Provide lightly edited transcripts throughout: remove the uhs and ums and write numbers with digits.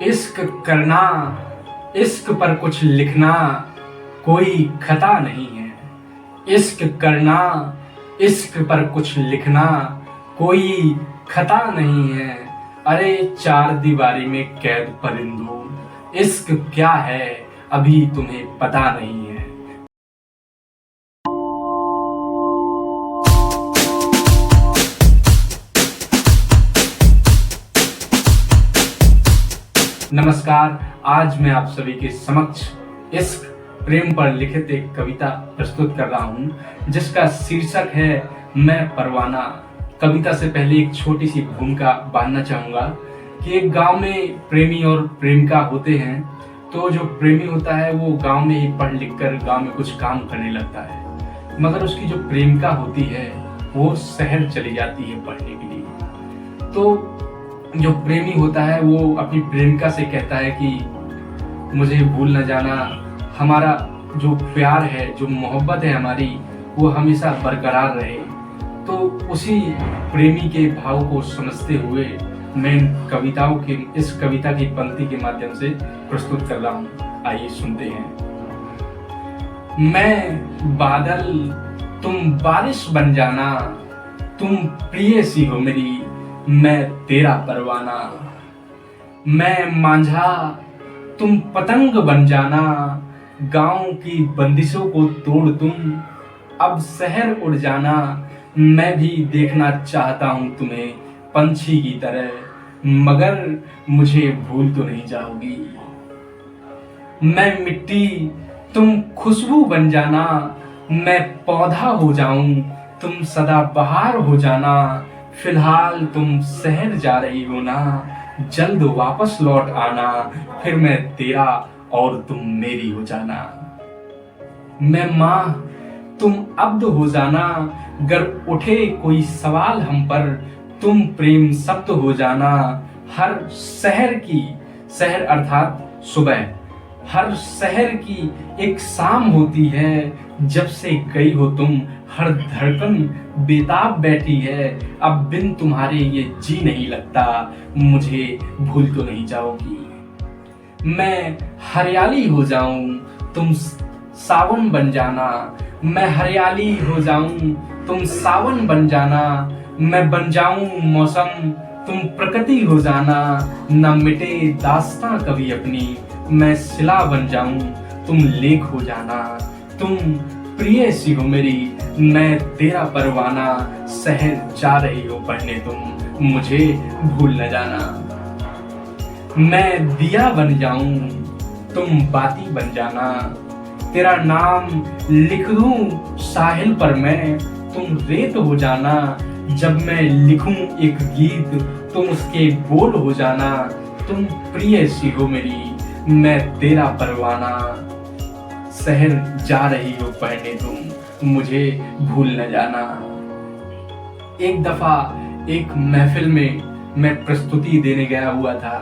इश्क करना, इश्क पर कुछ लिखना कोई खता नहीं है। इश्क करना, इश्क पर कुछ लिखना कोई खता नहीं है। अरे चार दीवारी में कैद परिंदों, इश्क क्या है अभी तुम्हें पता नहीं है। नमस्कार, आज मैं आप सभी के समक्ष इश्क प्रेम पर लिखित एक कविता प्रस्तुत कर रहा हूं, जिसका शीर्षक है मैं परवाना। कविता से पहले एक छोटी सी भूमिका बांधना चाहूंगा कि एक गांव में प्रेमी और प्रेमिका होते हैं। तो जो प्रेमी होता है वो गांव में ही पढ़ लिख कर गांव में कुछ काम करने लगता है, मगर उसकी जो प्रेमिका होती है वो शहर चली जाती है पढ़ने के लिए। तो जो प्रेमी होता है वो अपनी प्रेमिका से कहता है कि मुझे भूल न जाना, हमारा जो प्यार है, जो मोहब्बत है हमारी, वो हमेशा बरकरार रहे। तो उसी प्रेमी के भाव को समझते हुए मैं इस कविता की पंक्ति के माध्यम से प्रस्तुत कर रहा हूँ। आइए सुनते हैं। मैं बादल, तुम बारिश बन जाना, तुम प्रिय सी हो मेरी, मैं तेरा परवाना। मैं मांझा, तुम पतंग बन जाना, गांव की बंदिशों को तोड़ तुम अब शहर उड़ जाना। मैं भी देखना चाहता हूं तुम्हें पंछी की तरह, मगर मुझे भूल तो नहीं जाओगी। मैं मिट्टी, तुम खुशबू बन जाना, मैं पौधा हो जाऊं, तुम सदा बहार हो जाना। फिलहाल तुम शहर जा रही हो ना, जल्द वापस लौट आना, फिर मैं तेरा और तुम मेरी हो जाना। मैं माँ, तुम अब्द हो जाना, गर उठे कोई सवाल हम पर, तुम प्रेम शब्द हो जाना। हर शहर अर्थात सुबह, हर शहर की एक शाम होती है, जब से गई हो तुम हर धड़कन बेताब बैठी है। अब बिन तुम्हारे ये जी नहीं लगता, मुझे भूल तो नहीं जाओगी। मैं हरियाली हो जाऊं, तुम सावन बन जाना, मैं हरियाली हो जाऊं, तुम सावन बन जाना। मैं बन जाऊं मौसम, तुम प्रकृति हो जाना। न मिटे दास्तां कभी अपनी, मैं शिला बन जाऊं, तुम लेख हो जाना। तुम प्रिय सी हो मेरी, मैं तेरा परवाना। शहर जा रही हो पढ़ने तुम, मुझे भूल न जाना। मैं दिया बन जाऊं, तुम बाती बन जाना, तेरा नाम लिख दूं साहिल पर मैं, तुम रेत हो जाना। जब मैं लिखूं एक गीत, तुम उसके बोल हो जाना। तुम प्रिय सी हो मेरी, मैं तेरा परवाना। शहर जा रही हो पढ़ने तुम, मुझे भूल न जाना। एक दफा एक महफिल में मैं प्रस्तुति देने गया हुआ था,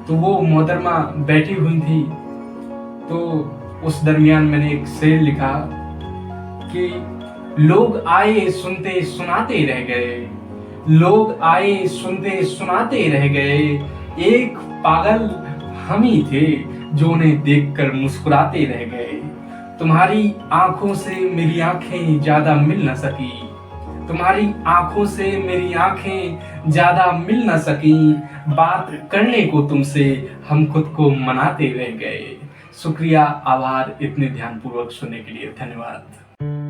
तो वो मोहतरमा बैठी हुई थी। तो उस दरमियान मैंने एक शेर लिखा कि लोग आए सुनते सुनाते रह गए, लोग आए सुनते सुनाते रह गए। एक पागल हम ही थे जो उन्हें देखकर मुस्कुराते रह गए। तुम्हारी आंखों से मेरी आंखें ज्यादा मिल न सकी, तुम्हारी आंखों से मेरी आंखें ज्यादा मिल न सकी। बात करने को तुमसे हम खुद को मनाते रह गए। शुक्रिया, आभार, इतने ध्यानपूर्वक सुनने के लिए धन्यवाद।